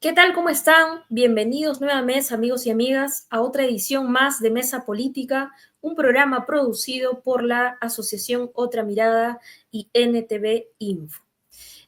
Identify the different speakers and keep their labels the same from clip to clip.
Speaker 1: ¿Qué tal? ¿Cómo están? Bienvenidos nuevamente, amigos y amigas, a otra edición más de Mesa Política, un programa producido por la Asociación Otra Mirada y NTV Info.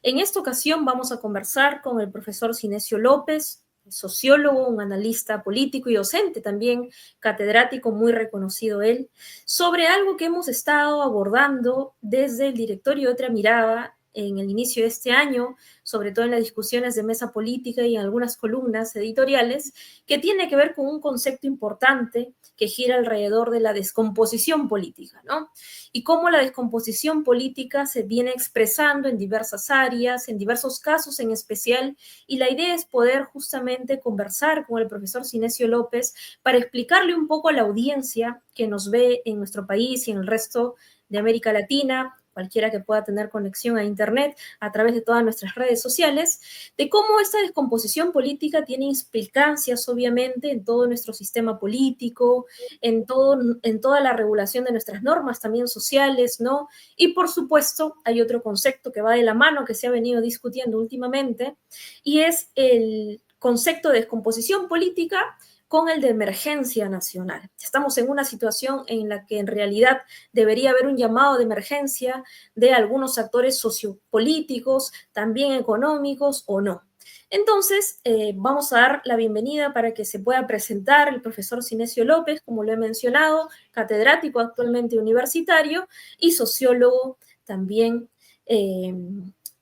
Speaker 1: En esta ocasión vamos a conversar con el profesor Cinesio López, sociólogo, un analista político y docente también, catedrático muy reconocido él, sobre algo que hemos estado abordando desde el directorio de Otra Mirada en el inicio de este año, sobre todo en las discusiones de mesa política y en algunas columnas editoriales, que tiene que ver con un concepto importante que gira alrededor de la descomposición política, ¿no? Y cómo la descomposición política se viene expresando en diversas áreas, en diversos casos en especial, y la idea es poder justamente conversar con el profesor Cinesio López para explicarle un poco a la audiencia que nos ve en nuestro país y en el resto de América Latina, cualquiera que pueda tener conexión a Internet a través de todas nuestras redes sociales, de cómo esta descomposición política tiene implicancias, obviamente, en todo nuestro sistema político, en toda la regulación de nuestras normas también sociales, ¿no? Y por supuesto, hay otro concepto que va de la mano que se ha venido discutiendo últimamente, y es el concepto de descomposición política con el de emergencia nacional. Estamos en una situación en la que en realidad debería haber un llamado de emergencia de algunos actores sociopolíticos, también económicos o no. Entonces, vamos a dar la bienvenida para que se pueda presentar el profesor Cinesio López, como lo he mencionado, catedrático actualmente universitario y sociólogo también,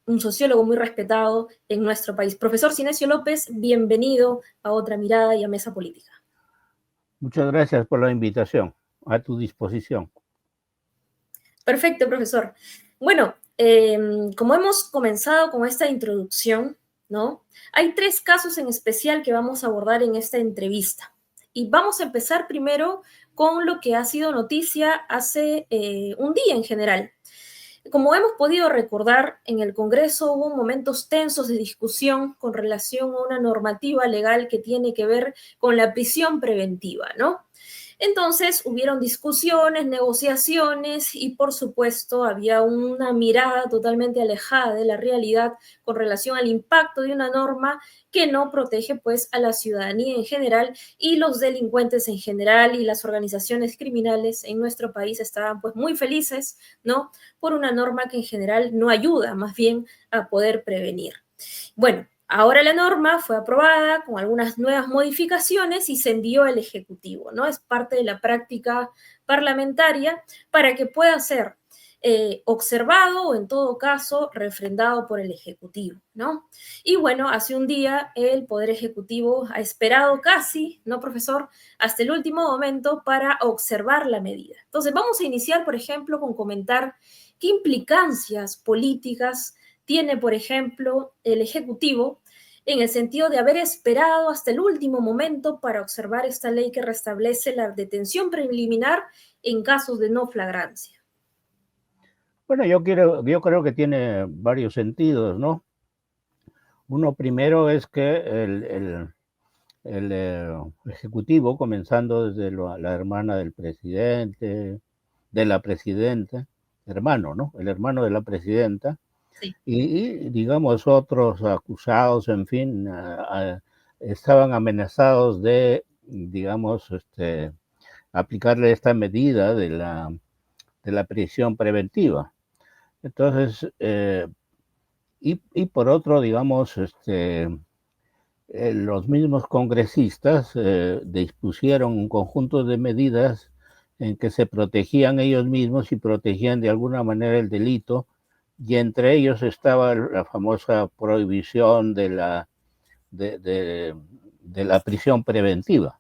Speaker 1: un sociólogo muy respetado en nuestro país. Profesor Cinesio López, bienvenido a Otra Mirada y a Mesa Política.
Speaker 2: Muchas gracias por la invitación. A tu disposición.
Speaker 1: Perfecto, profesor. Bueno, como hemos comenzado con esta introducción, ¿no? Hay tres casos en especial que vamos a abordar en esta entrevista. Y vamos a empezar primero con lo que ha sido noticia hace un día en general. Como hemos podido recordar, en el Congreso hubo momentos tensos de discusión con relación a una normativa legal que tiene que ver con la prisión preventiva, ¿no? Entonces hubieron discusiones, negociaciones y por supuesto había una mirada totalmente alejada de la realidad con relación al impacto de una norma que no protege pues a la ciudadanía en general y los delincuentes en general y las organizaciones criminales en nuestro país estaban pues muy felices, ¿no? Por una norma que en general no ayuda más bien a poder prevenir. Bueno, ahora la norma fue aprobada con algunas nuevas modificaciones y se envió al Ejecutivo, ¿no? Es parte de la práctica parlamentaria para que pueda ser observado o en todo caso refrendado por el Ejecutivo, ¿no? Y bueno, hace un día el Poder Ejecutivo ha esperado casi, ¿no, profesor?, hasta el último momento para observar la medida. Entonces, vamos a iniciar, por ejemplo, con comentar qué implicancias políticas tiene, por ejemplo, el Ejecutivo en el sentido de haber esperado hasta el último momento para observar esta ley que restablece la detención preliminar en casos de no flagrancia.
Speaker 2: Bueno, yo creo que tiene varios sentidos, ¿no? Uno primero es que el Ejecutivo, comenzando desde la hermana del presidente, de la presidenta, hermano, ¿no? El hermano de la presidenta,
Speaker 1: Sí.
Speaker 2: y digamos otros acusados, en fin, estaban amenazados de, digamos, aplicarle esta medida de la prisión preventiva. Entonces, y por otro, digamos, los mismos congresistas dispusieron un conjunto de medidas en que se protegían ellos mismos y protegían de alguna manera el delito, y entre ellos estaba la famosa prohibición de la prisión preventiva.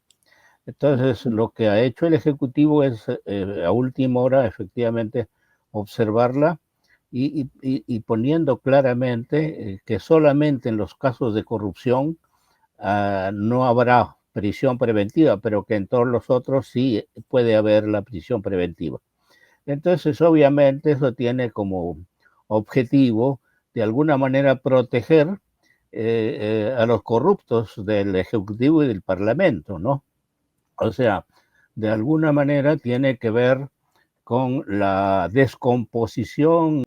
Speaker 2: Entonces, lo que ha hecho el Ejecutivo es, a última hora, efectivamente, observarla y poniendo claramente que solamente en los casos de corrupción no habrá prisión preventiva, pero que en todos los otros sí puede haber la prisión preventiva. Entonces, obviamente, eso tiene como objetivo, de alguna manera, proteger a los corruptos del Ejecutivo y del Parlamento, ¿no? O sea, de alguna manera tiene que ver con la descomposición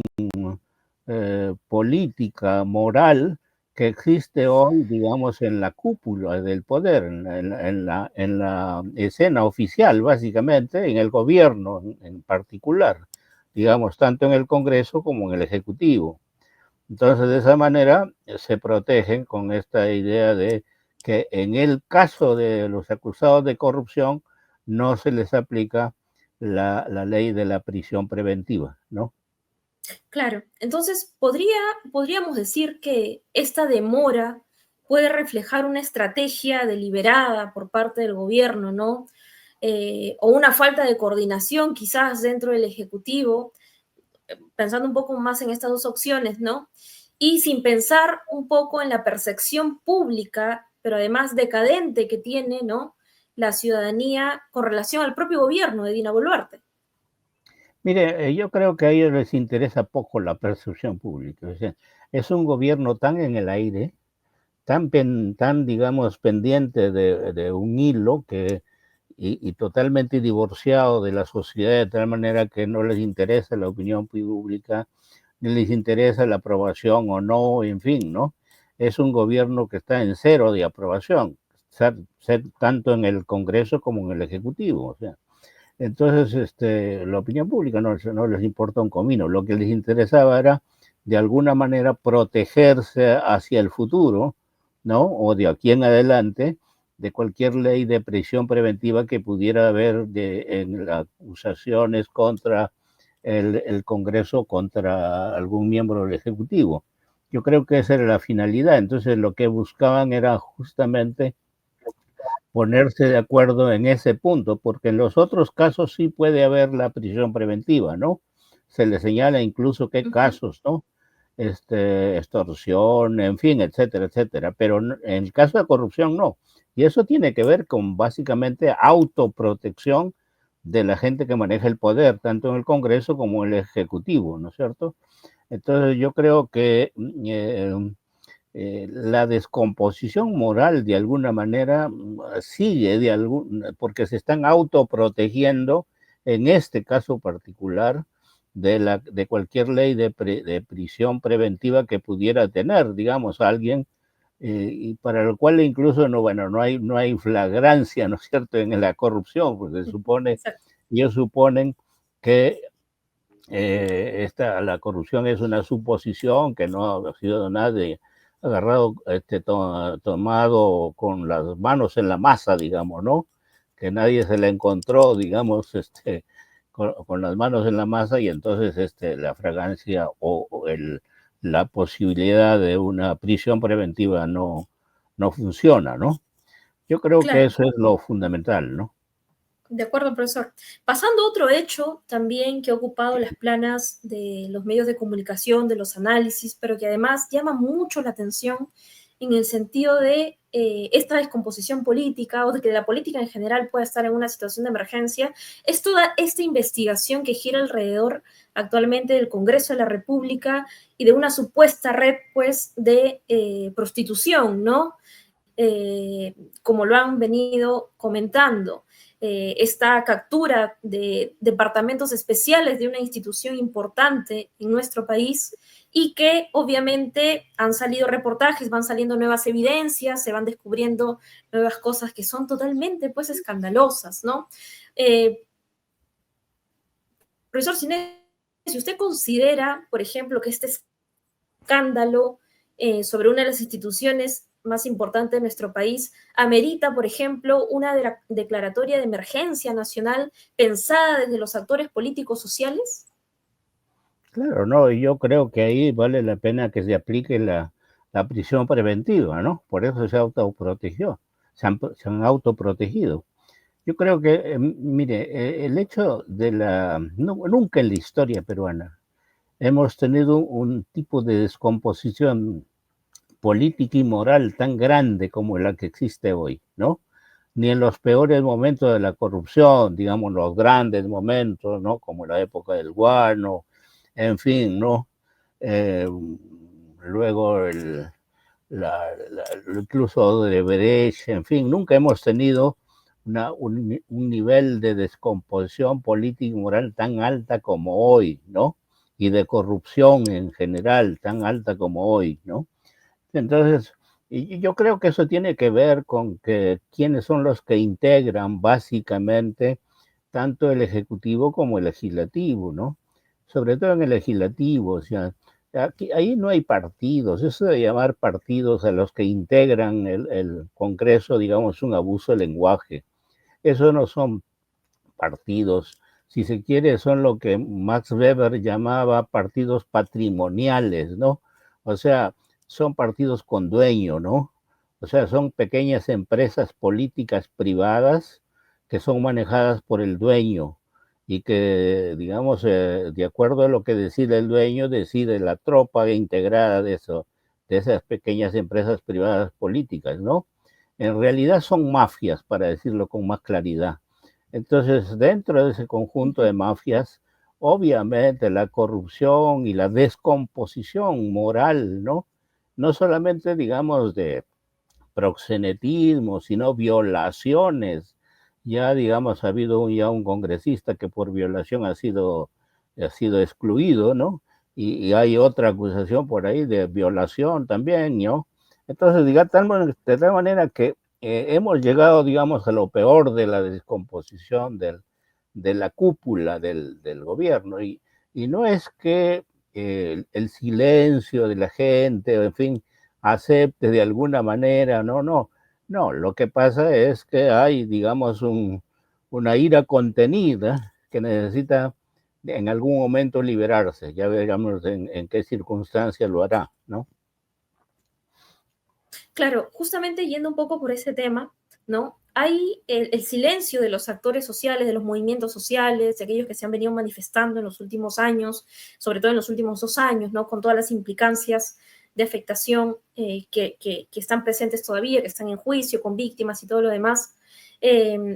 Speaker 2: política, moral, que existe hoy, digamos, en la cúpula del poder, en la escena oficial, básicamente, en el gobierno en particular, digamos, tanto en el Congreso como en el Ejecutivo. Entonces, de esa manera se protegen con esta idea de que en el caso de los acusados de corrupción no se les aplica la ley de la prisión preventiva, ¿no?
Speaker 1: Claro, entonces podríamos decir que esta demora puede reflejar una estrategia deliberada por parte del gobierno, ¿no? O una falta de coordinación quizás dentro del Ejecutivo, pensando un poco más en estas dos opciones, ¿no? Y sin pensar un poco en la percepción pública, pero además decadente que tiene, ¿no? La ciudadanía con relación al propio gobierno de Dina Boluarte.
Speaker 2: Mire, yo creo que a ellos les interesa poco la percepción pública. O sea, es un gobierno tan en el aire, tan digamos, pendiente de un hilo y totalmente divorciado de la sociedad, de tal manera que no les interesa la opinión pública, ni les interesa la aprobación o no, en fin, ¿no? Es un gobierno que está en cero de aprobación, tanto en el Congreso como en el Ejecutivo. O sea, entonces, la opinión pública no les importa un comino. Lo que les interesaba era, de alguna manera, protegerse hacia el futuro, ¿no? O de aquí en adelante, de cualquier ley de prisión preventiva que pudiera haber en las acusaciones contra el Congreso, contra algún miembro del Ejecutivo. Yo creo que esa era la finalidad. Entonces, lo que buscaban era justamente ponerse de acuerdo en ese punto, porque en los otros casos sí puede haber la prisión preventiva, ¿no? Se le señala incluso qué
Speaker 1: Uh -huh.
Speaker 2: casos, ¿no? Extorsión, en fin, etcétera, etcétera. Pero en el caso de corrupción no. Y eso tiene que ver con básicamente autoprotección de la gente que maneja el poder, tanto en el Congreso como en el Ejecutivo, ¿no es cierto? Entonces yo creo que la descomposición moral de alguna manera sigue porque se están autoprotegiendo en este caso particular de cualquier ley de prisión preventiva que pudiera tener, digamos, alguien y para lo cual incluso bueno, no hay flagrancia, ¿no es cierto?, en la corrupción, porque ellos suponen que la corrupción es una suposición, que no ha sido nadie agarrado, tomado con las manos en la masa, digamos, ¿no? Que nadie se la encontró, digamos, con las manos en la masa y entonces la fragancia la posibilidad de una prisión preventiva no funciona, ¿no? Yo creo que
Speaker 1: Claro.
Speaker 2: eso es lo fundamental, ¿no?
Speaker 1: De acuerdo, profesor. Pasando a otro hecho también que ha ocupado las planas de los medios de comunicación, de los análisis, pero que además llama mucho la atención en el sentido de esta descomposición política o de que la política en general pueda estar en una situación de emergencia, es toda esta investigación que gira alrededor actualmente del Congreso de la República y de una supuesta red, pues, de prostitución, ¿no? Como lo han venido comentando, esta captura de departamentos especiales de una institución importante en nuestro país y que obviamente han salido reportajes, van saliendo nuevas evidencias, se van descubriendo nuevas cosas que son totalmente pues escandalosas, ¿no? Profesor Cines, si usted considera, por ejemplo, que este escándalo sobre una de las instituciones más importantes de nuestro país, amerita, por ejemplo, una declaratoria de emergencia nacional pensada desde los actores políticos sociales?
Speaker 2: Claro, no, y yo creo que ahí vale la pena que se aplique la prisión preventiva, ¿no? Por eso se autoprotegió, se han autoprotegido. Yo creo que, mire, el hecho nunca en la historia peruana hemos tenido un tipo de descomposición política y moral tan grande como la que existe hoy, ¿no? Ni en los peores momentos de la corrupción, digamos, los grandes momentos, ¿no? Como la época del guano, en fin, ¿no? Eh, luego incluso de Brecht, en fin, nunca hemos tenido un nivel de descomposición política y moral tan alta como hoy, ¿no? Y de corrupción en general tan alta como hoy, ¿no? Entonces, y yo creo que eso tiene que ver con que quiénes son los que integran básicamente tanto el ejecutivo como el legislativo, ¿no? Sobre todo en el legislativo, o sea, aquí, ahí no hay partidos, eso de llamar partidos a los que integran el Congreso, digamos, un abuso de lenguaje. Eso no son partidos, si se quiere, son lo que Max Weber llamaba partidos patrimoniales, ¿no? O sea, son partidos con dueño, ¿no? O sea, son pequeñas empresas políticas privadas que son manejadas por el dueño y que, digamos, de acuerdo a lo que decide el dueño, decide la tropa integrada de eso, de esas pequeñas empresas privadas políticas, ¿no? En realidad son mafias, para decirlo con más claridad. Entonces, dentro de ese conjunto de mafias, obviamente la corrupción y la descomposición moral, ¿no? No solamente, digamos, de proxenetismo, sino violaciones. Ya, digamos, ha habido ya un congresista que por violación ha sido excluido, ¿no? Y hay otra acusación por ahí de violación también, ¿no? Entonces, de tal manera que hemos llegado, digamos, a lo peor de la descomposición de la cúpula del gobierno. Y no es que el silencio de la gente, en fin, acepte de alguna manera, no, no, no, lo que pasa es que hay, digamos, una ira contenida que necesita en algún momento liberarse, ya veremos en qué circunstancia lo hará, ¿no?
Speaker 1: Claro, justamente yendo un poco por ese tema, ¿no? Hay el silencio de los actores sociales, de los movimientos sociales, de aquellos que se han venido manifestando en los últimos años, sobre todo en los últimos 2 años, ¿no? Con todas las implicancias de afectación que están presentes todavía, que están en juicio, con víctimas y todo lo demás.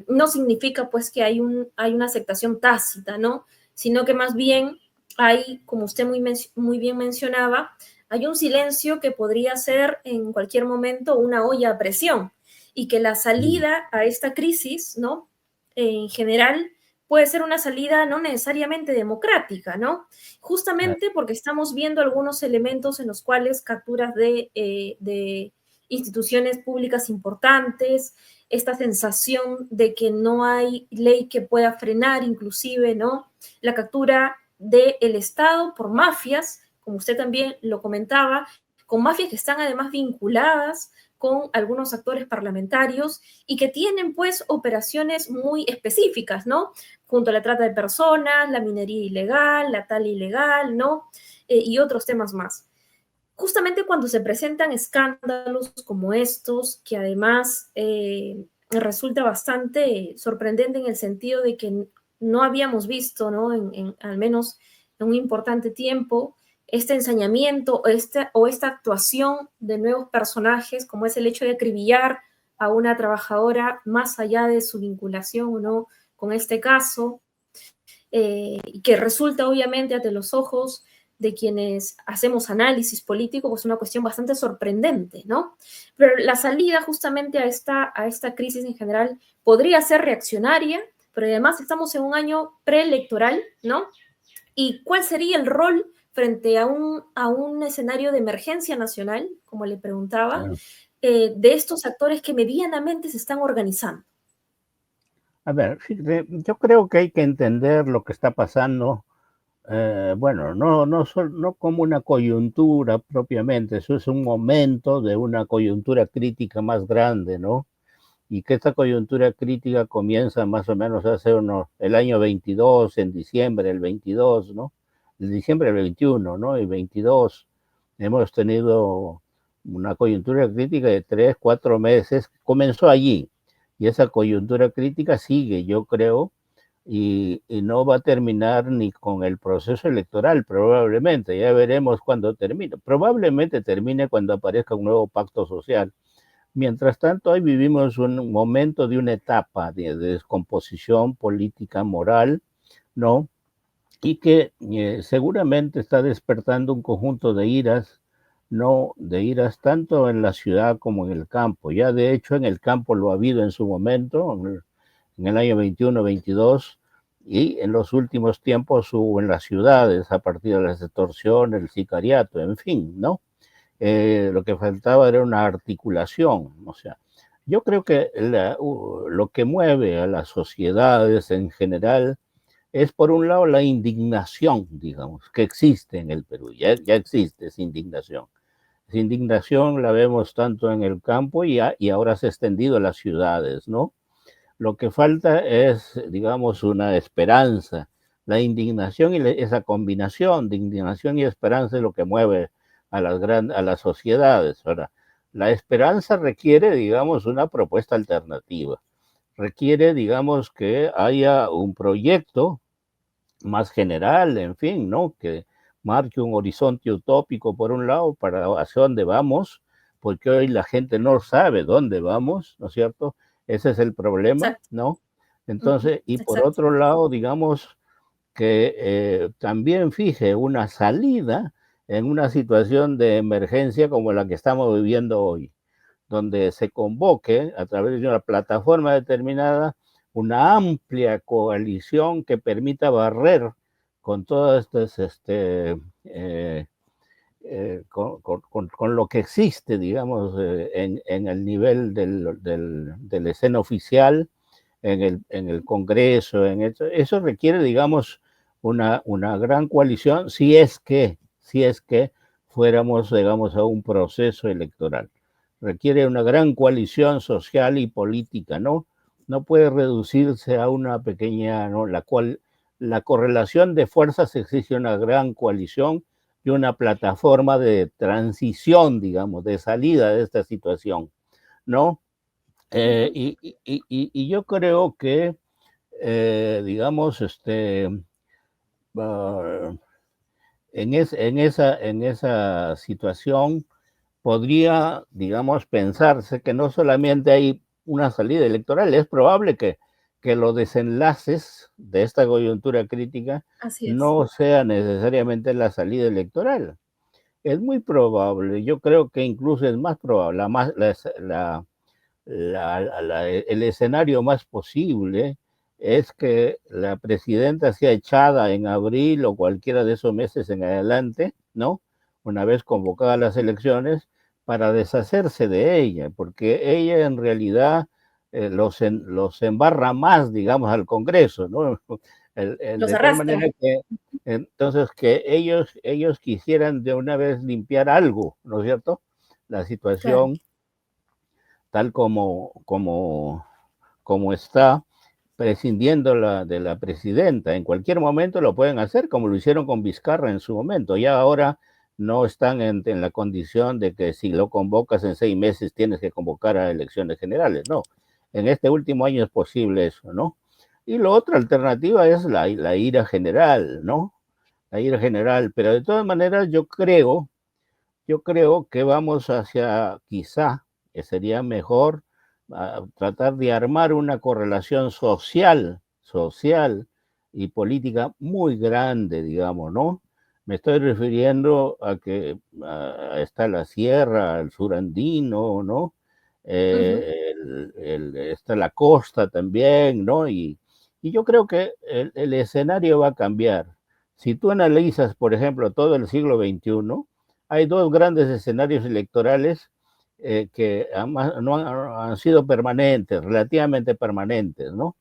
Speaker 1: No significa pues que hay una aceptación tácita, ¿no? Sino que más bien hay, como usted muy bien mencionaba, hay un silencio que podría ser en cualquier momento una olla a presión y que la salida a esta crisis, ¿no? En general puede ser una salida no necesariamente democrática, ¿no? Justamente porque estamos viendo algunos elementos en los cuales capturas de instituciones públicas importantes, esta sensación de que no hay ley que pueda frenar inclusive, ¿no? La captura del Estado por mafias, como usted también lo comentaba, con mafias que están además vinculadas con algunos actores parlamentarios y que tienen pues operaciones muy específicas, ¿no? Junto a la trata de personas, la minería ilegal, la tala ilegal, ¿no? Y otros temas más. Justamente cuando se presentan escándalos como estos, que además resulta bastante sorprendente en el sentido de que no habíamos visto, ¿no? Al menos en un importante tiempo, este ensañamiento o esta actuación de nuevos personajes, como es el hecho de acribillar a una trabajadora más allá de su vinculación o no con este caso, que resulta obviamente ante los ojos de quienes hacemos análisis político, pues una cuestión bastante sorprendente, ¿no? Pero la salida justamente a esta crisis en general podría ser reaccionaria, pero además estamos en un año preelectoral, ¿no? ¿Y cuál sería el rol frente a un escenario de emergencia nacional, como le preguntaba,
Speaker 2: Claro.
Speaker 1: de estos actores que medianamente se están organizando?
Speaker 2: A ver, fíjate, yo creo que hay que entender lo que está pasando, bueno, no como una coyuntura propiamente, eso es un momento de una coyuntura crítica más grande, ¿no? Y que esta coyuntura crítica comienza más o menos hace el año 22, en diciembre del 22, ¿no? El diciembre del 21, ¿no? Y 22 hemos tenido una coyuntura crítica de 3, 4 meses, comenzó allí, y esa coyuntura crítica sigue, yo creo, y no va a terminar ni con el proceso electoral, probablemente, ya veremos cuándo termine, probablemente termine cuando aparezca un nuevo pacto social. Mientras tanto, hoy vivimos un momento de una etapa de descomposición política, moral, ¿no? Y que seguramente está despertando un conjunto de iras, no de iras tanto en la ciudad como en el campo. Ya de hecho en el campo lo ha habido en su momento, en el año 21, 22, y en los últimos tiempos hubo en las ciudades a partir de las extorsiones, el sicariato, en fin, ¿no? lo que faltaba era una articulación. O sea, yo creo que lo que mueve a las sociedades en general es, por un lado, la indignación, digamos, que existe en el Perú. Ya existe esa indignación. Esa indignación la vemos tanto en el campo y ahora se ha extendido a las ciudades, ¿no? Lo que falta es, digamos, una esperanza. La indignación y esa combinación de indignación y esperanza es lo que mueve a las sociedades. Ahora, la esperanza requiere, digamos, una propuesta alternativa. Requiere, digamos, que haya un proyecto más general, en fin, ¿no? Que marque un horizonte utópico por un lado para hacia dónde vamos, porque hoy la gente no sabe dónde vamos, ¿no es cierto? Ese es el problema,
Speaker 1: Exacto.
Speaker 2: ¿no?
Speaker 1: Ujú,
Speaker 2: Entonces, y por
Speaker 1: exacto.
Speaker 2: otro lado, digamos que también fije una salida en una situación de emergencia como la que estamos viviendo hoy, donde se convoque a través de una plataforma determinada una amplia coalición que permita barrer con todas estas, con lo que existe, digamos, en el nivel de la escena oficial, en el Congreso, eso requiere, digamos, una gran coalición si es que fuéramos, digamos, a un proceso electoral. Requiere una gran coalición social y política, ¿no? No puede reducirse a una pequeña, ¿no? La correlación de fuerzas exige una gran coalición y una plataforma de transición, digamos, de salida de esta situación, ¿no?
Speaker 1: Ujú,
Speaker 2: Y yo creo que, digamos, uh, en esa situación podría, digamos, pensarse que no solamente hay una salida electoral, es probable que los desenlaces de esta coyuntura crítica
Speaker 1: así es.
Speaker 2: no sea necesariamente la salida electoral. Es muy probable, yo creo que incluso es más probable, el escenario más posible es que la presidenta sea echada en abril o cualquiera de esos meses en adelante, ¿no? Una vez convocadas las elecciones, para deshacerse de ella, porque ella en realidad los embarra más, digamos, al Congreso, ¿no?
Speaker 1: Los
Speaker 2: De tal manera
Speaker 1: arrastra.
Speaker 2: que entonces que ellos quisieran de una vez limpiar algo, ¿no es cierto? La
Speaker 1: Claro.
Speaker 2: situación tal como está, prescindiendo de la presidenta. En cualquier momento lo pueden hacer, como lo hicieron con Vizcarra en su momento. Ya ahora no están en la condición de que si lo convocas en 6 meses tienes que convocar a elecciones generales. No, en este último año es posible eso, ¿no? Y la otra alternativa es la ira general, ¿no? La ira general, pero de todas maneras yo creo que vamos hacia, quizá, que sería mejor tratar de armar una correlación social y política muy grande, digamos, ¿no? Me estoy refiriendo a que está la sierra, el sur andino, ¿no?
Speaker 1: Ujú,
Speaker 2: Está la costa también, ¿no? Y yo creo que el escenario va a cambiar. Si tú analizas, por ejemplo, todo el siglo XXI, hay dos grandes escenarios electorales que no han sido permanentes, relativamente permanentes, ¿no?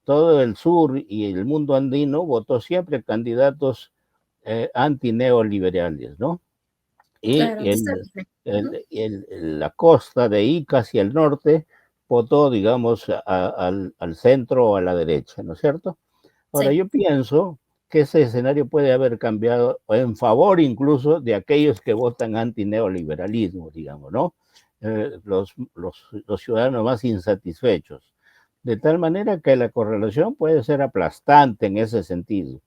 Speaker 2: Todo el sur y el mundo andino votó siempre candidatos antineoliberales, ¿no? Y
Speaker 1: claro, está bien. Ujú,
Speaker 2: la costa de Ica hacia el norte votó, digamos, al centro o a la derecha, ¿no es cierto? Ahora,
Speaker 1: sí.
Speaker 2: yo pienso que ese escenario puede haber cambiado en favor incluso de aquellos que votan antineoliberalismo, digamos, ¿no? Los ciudadanos más insatisfechos. De tal manera que la correlación puede ser aplastante en ese sentido.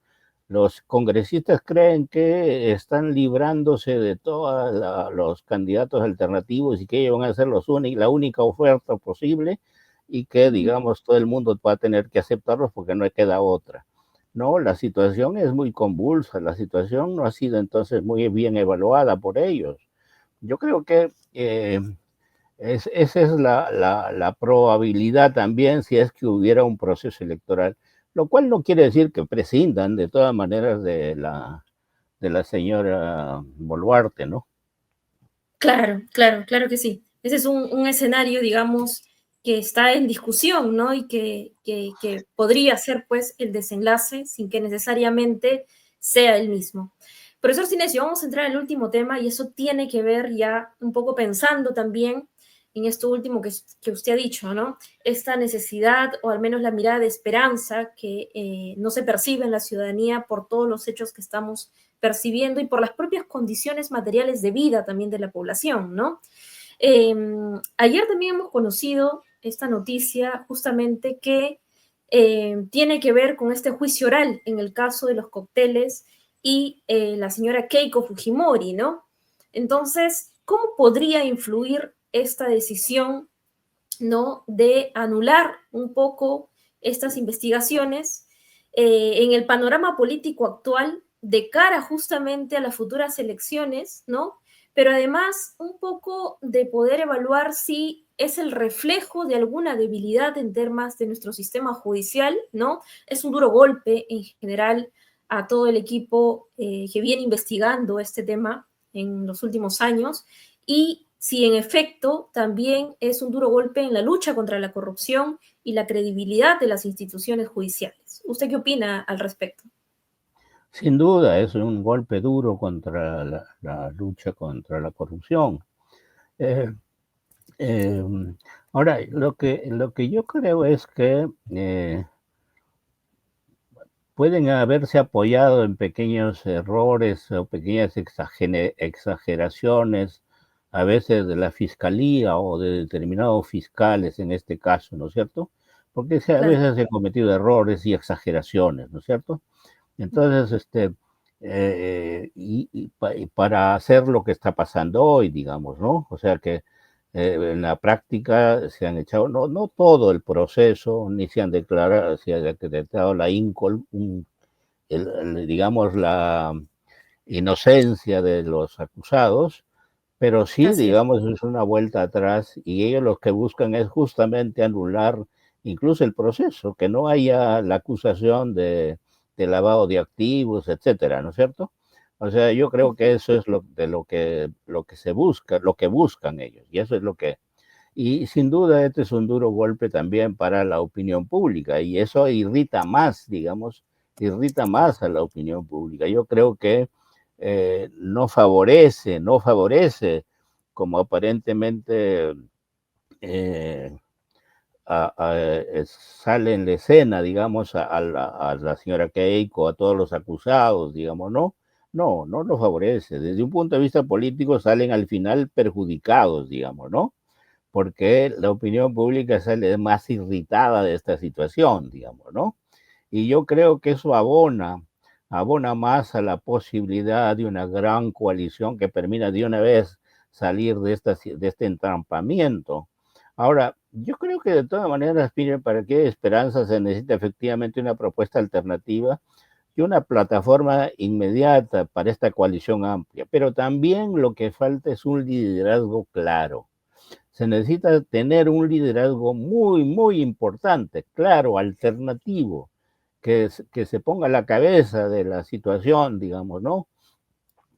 Speaker 2: Los congresistas creen que están librándose de todos los candidatos alternativos y que ellos van a ser la única oferta posible y que,
Speaker 1: Ujú,
Speaker 2: digamos, todo el mundo va a tener que aceptarlos porque no queda otra. No, la situación es muy convulsa, la situación no ha sido entonces muy bien evaluada por ellos. Yo creo que esa es la probabilidad también si es que hubiera un proceso electoral, lo cual no quiere decir que prescindan de todas maneras de la señora Boluarte, ¿no?
Speaker 1: Claro, claro, claro que sí. Ese es un escenario, digamos, que está en discusión, ¿no? Y que podría ser, pues, el desenlace sin que necesariamente sea el mismo. Profesor Sinesio, vamos a entrar al último tema y eso tiene que ver ya un poco pensando también en esto último que usted ha dicho, ¿no? Esta necesidad o al menos la mirada de esperanza que no se percibe en la ciudadanía por todos los hechos que estamos percibiendo y por las propias condiciones materiales de vida también de la población, ¿no? Eh, Ayer también hemos conocido esta noticia justamente que tiene que ver con este juicio oral en el caso de los cócteles y la señora Keiko Fujimori, ¿no? Entonces, ¿cómo podría influir esta decisión, ¿no? De anular un poco estas investigaciones en el panorama político actual de cara justamente a las futuras elecciones, ¿no? Pero además un poco de poder evaluar si es el reflejo de alguna debilidad en temas de nuestro sistema judicial, ¿no? Es un duro golpe en general a todo el equipo que viene investigando este tema en los últimos años y si en efecto también es un duro golpe en la lucha contra la corrupción y la credibilidad de las instituciones judiciales. ¿Usted qué opina al respecto?
Speaker 2: Sin duda, es un golpe duro contra la lucha contra la corrupción. Eh, eh, Ahora, lo que yo creo es que pueden haberse apoyado en pequeños errores o pequeñas exageraciones, a veces de la fiscalía o de determinados fiscales en este caso, ¿no es cierto? Porque a
Speaker 1: Claro,
Speaker 2: veces se han cometido errores y exageraciones, ¿no es cierto? Entonces, y para hacer lo que está pasando hoy, digamos, ¿no? O sea que en la práctica se han echado, no todo el proceso, ni se han declarado, se ha decretado la INCOL, digamos, la inocencia de los acusados, pero sí,
Speaker 1: así es.
Speaker 2: digamos, es una vuelta atrás y ellos lo que buscan es justamente anular incluso el proceso, que no haya la acusación de lavado de activos, etcétera, ¿no es cierto? O sea, yo creo que eso es lo que se busca, lo que buscan ellos, y eso es lo que, y sin duda este es un duro golpe también para la opinión pública, y eso irrita más, digamos, irrita más a la opinión pública. Yo creo que no favorece, como aparentemente eh, sale en la escena, digamos, a la señora Keiko, a todos los acusados, digamos, no lo favorece. Desde un punto de vista político salen al final perjudicados, digamos, ¿no? Porque la opinión pública sale más irritada de esta situación, digamos, ¿no? Y yo creo que eso abona más a la posibilidad de una gran coalición que permita de una vez salir de este entrampamiento. Ahora, yo creo que de todas maneras, miren, para que haya esperanza se necesita efectivamente una propuesta alternativa y una plataforma inmediata para esta coalición amplia. Pero también lo que falta es un liderazgo claro. Se necesita tener un liderazgo muy, muy importante, claro, alternativo, que se ponga a la cabeza de la situación, digamos, ¿no?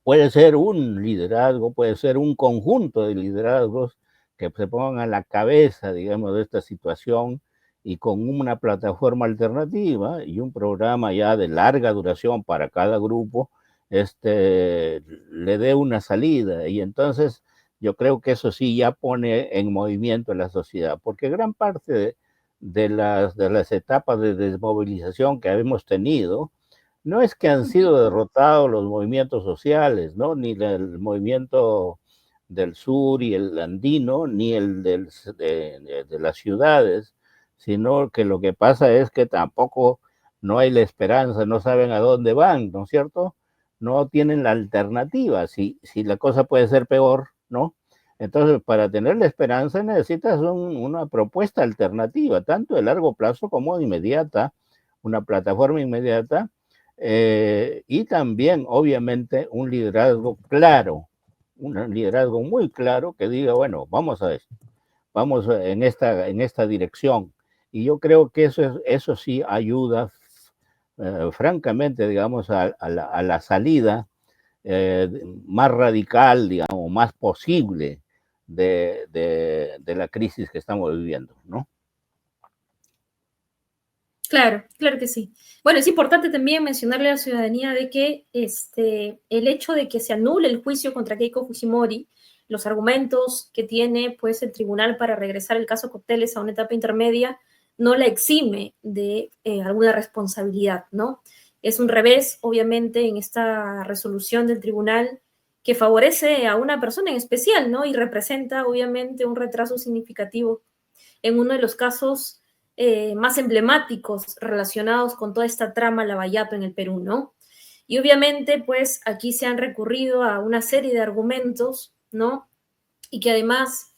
Speaker 2: Puede ser un liderazgo, puede ser un conjunto de liderazgos que se pongan a la cabeza, digamos, de esta situación y con una plataforma alternativa y un programa ya de larga duración para cada grupo, le dé una salida. Y entonces yo creo que eso sí ya pone en movimiento la sociedad, porque gran parte de las etapas de desmovilización que hemos tenido, no es que han sido derrotados los movimientos sociales, ¿no? Ni el movimiento del sur y el andino, ni el de las ciudades, sino que lo que pasa es que tampoco no hay la esperanza, no saben a dónde van, ¿no es cierto? No tienen la alternativa, si la cosa puede ser peor, ¿no? Entonces, para tener la esperanza necesitas una propuesta alternativa, tanto de largo plazo como de inmediata, una plataforma inmediata, y también, obviamente, un liderazgo claro, un liderazgo muy claro que diga, bueno, vamos a esto, vamos en esta dirección. Y yo creo que eso sí ayuda, francamente, digamos, a la salida más radical, digamos, más posible de la crisis que estamos viviendo, ¿no?
Speaker 1: Claro, claro que sí. Bueno, es importante también mencionarle a la ciudadanía de que el hecho de que se anule el juicio contra Keiko Fujimori, los argumentos que tiene pues el tribunal para regresar el caso Cocteles a una etapa intermedia, no la exime de alguna responsabilidad, ¿no? Es un revés, obviamente, en esta resolución del tribunal que favorece a una persona en especial, ¿no? Y representa, obviamente, un retraso significativo en uno de los casos más emblemáticos relacionados con toda esta trama Lavallato en el Perú, ¿no? Y obviamente, pues aquí se han recurrido a una serie de argumentos, ¿no? Y que además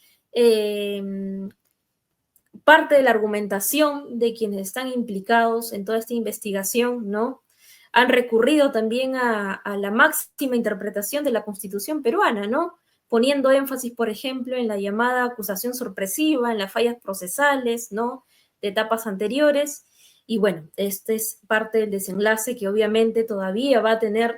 Speaker 1: parte de la argumentación de quienes están implicados en toda esta investigación, ¿no? Han recurrido también a la máxima interpretación de la Constitución peruana, ¿no? Poniendo énfasis, por ejemplo, en la llamada acusación sorpresiva, en las fallas procesales, ¿no? De etapas anteriores. Y bueno, este es parte del desenlace que obviamente todavía va a tener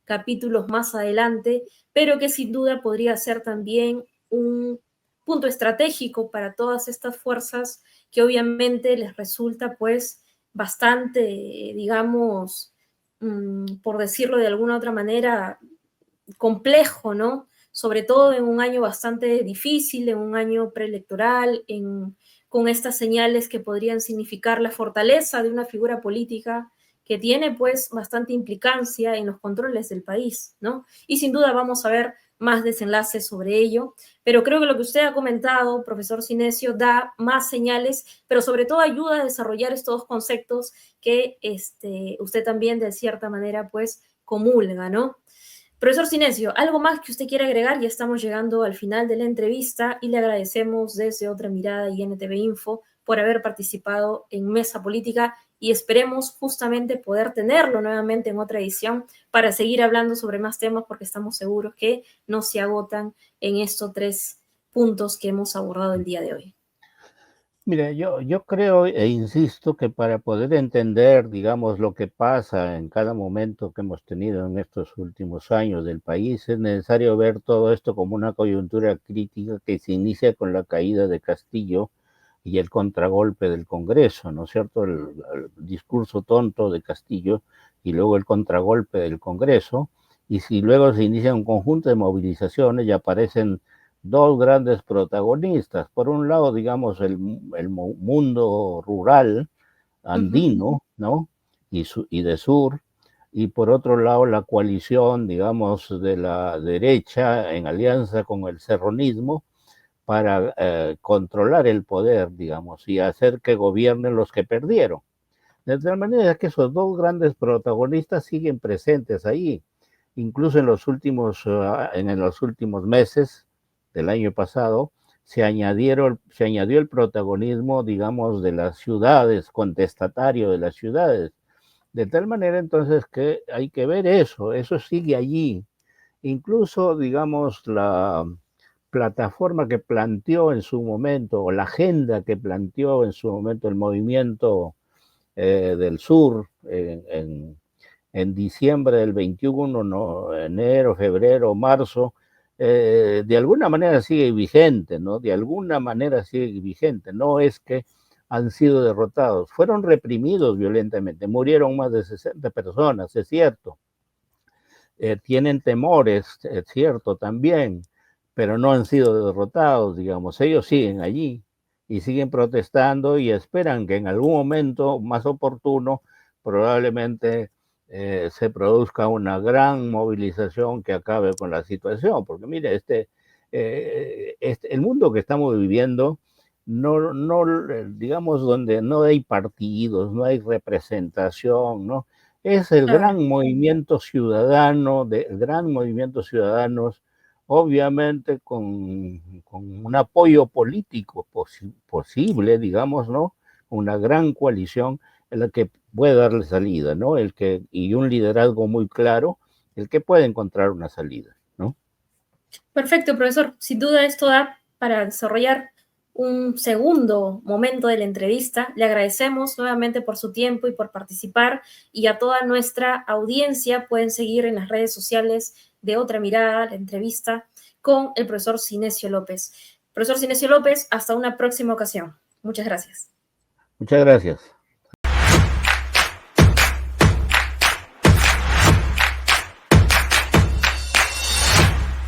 Speaker 1: capítulos más adelante, pero que sin duda podría ser también un punto estratégico para todas estas fuerzas que obviamente les resulta pues bastante, digamos, por decirlo de alguna otra manera, complejo, ¿no? Sobre todo en un año bastante difícil, en un año preelectoral, con estas señales que podrían significar la fortaleza de una figura política que tiene pues bastante implicancia en los controles del país, ¿no? Y sin duda vamos a ver más desenlaces sobre ello, pero creo que lo que usted ha comentado, profesor Sinesio, da más señales, pero sobre todo ayuda a desarrollar estos dos conceptos que usted también de cierta manera pues comulga, ¿no? Profesor Sinesio, ¿algo más que usted quiera agregar? Ya estamos llegando al final de la entrevista y le agradecemos desde Otra Mirada y NTV Info por haber participado en Mesa Política y esperemos justamente poder tenerlo nuevamente en otra edición para seguir hablando sobre más temas porque estamos seguros que no se agotan en estos 3 puntos que hemos abordado el día de hoy.
Speaker 2: Mire, yo creo e insisto que para poder entender, digamos, lo que pasa en cada momento que hemos tenido en estos últimos años del país, es necesario ver todo esto como una coyuntura crítica que se inicia con la caída de Castillo y el contragolpe del Congreso, ¿no es cierto? El discurso tonto de Castillo y luego el contragolpe del Congreso, y si luego se inicia un conjunto de movilizaciones y aparecen dos grandes protagonistas. Por un lado, digamos, el mundo rural andino, ¿no? Y de sur, y por otro lado la coalición, digamos, de la derecha en alianza con el serronismo para controlar el poder, digamos, y hacer que gobiernen los que perdieron. De tal manera que esos dos grandes protagonistas siguen presentes ahí, incluso en los últimos meses del año pasado, se añadió el protagonismo, digamos, de las ciudades, contestatario de las ciudades. De tal manera entonces que hay que ver eso sigue allí. Incluso, digamos, la plataforma que planteó en su momento, o la agenda que planteó en su momento el movimiento del sur en diciembre del 21, no, enero, febrero, marzo, de alguna manera sigue vigente, ¿no? De alguna manera sigue vigente. No es que han sido derrotados, fueron reprimidos violentamente, murieron más de 60 personas, es cierto. Tienen temores, es cierto también, pero no han sido derrotados, digamos. Ellos siguen allí y siguen protestando y esperan que en algún momento más oportuno probablemente se produzca una gran movilización que acabe con la situación, porque mire, el mundo que estamos viviendo, digamos, donde no hay partidos, no hay representación, ¿no? Es el gran movimiento ciudadano, gran movimiento ciudadanos, obviamente con un apoyo político posible, digamos, ¿no? Una gran coalición en la que puede darle salida, ¿no? Y un liderazgo muy claro, el que puede encontrar una salida, ¿no?
Speaker 1: Perfecto, profesor. Sin duda esto da para desarrollar un segundo momento de la entrevista. Le agradecemos nuevamente por su tiempo y por participar, y a toda nuestra audiencia pueden seguir en las redes sociales de Otra Mirada la entrevista con el profesor Sinesio López. Profesor Sinesio López, hasta una próxima ocasión. Muchas gracias.
Speaker 2: Muchas gracias.